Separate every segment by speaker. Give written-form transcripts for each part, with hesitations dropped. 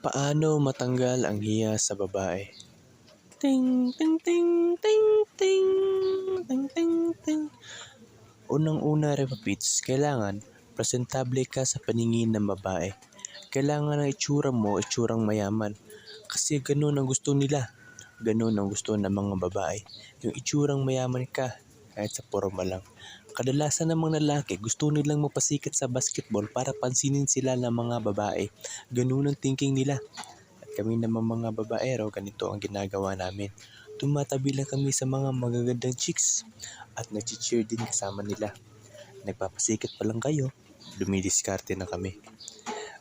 Speaker 1: Paano matanggal ang hiya sa babae? Ting, ting, ting, ting, ting, ting, ting, ting. Unang-una, Repapits, kailangan presentable ka sa paningin ng babae. Kailangan ang itsura mo, itsurang mayaman. Kasi ganun ang gusto nila. Ganun ang gusto ng mga babae. Yung itsurang mayaman ka, kahit sa porma lang. Kadalasan ng mga lalaki, gusto nilang mapasikat sa basketball para pansinin sila ng mga babae. Ganun ang thinking nila. At kami naman mga babaero, ganito ang ginagawa namin. Tumatabi lang kami sa mga magagandang chicks at nag-cheer din kasama nila. Nagpapasikat pa lang kayo, dumidiskarte na kami.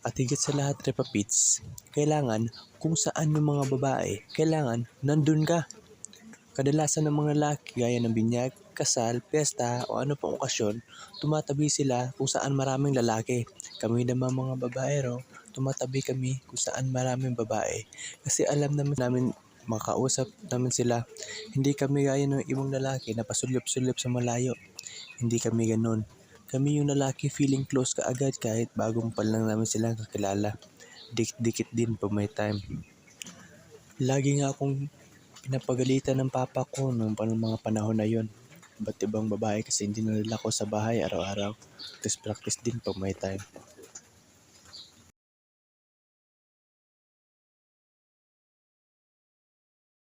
Speaker 1: At higit sa lahat, Repapits, kailangan kung saan yung mga babae, kailangan nandun ka. Kadalasan ng mga lalaki gaya ng binyag, kasal, piyesta o ano pang okasyon, tumatabi sila kung saan maraming lalaki. Kami naman mga babaero, tumatabi kami kung saan maraming babae. Kasi alam namin makausap namin sila. Hindi kami gaya ng ibang lalaki na pasulyap-sulyap sa malayo. Hindi kami ganun. Kami yung lalaki feeling close ka agad kahit bagong pa lang namin silang kakilala. Dikit-dikit din pag may time. Lagi nga akong pinapagalitan ng papa ko nung mga panahon na yon. Iba't ibang babae kasi hindi nila ko sa bahay araw-araw. Practice din pag may time.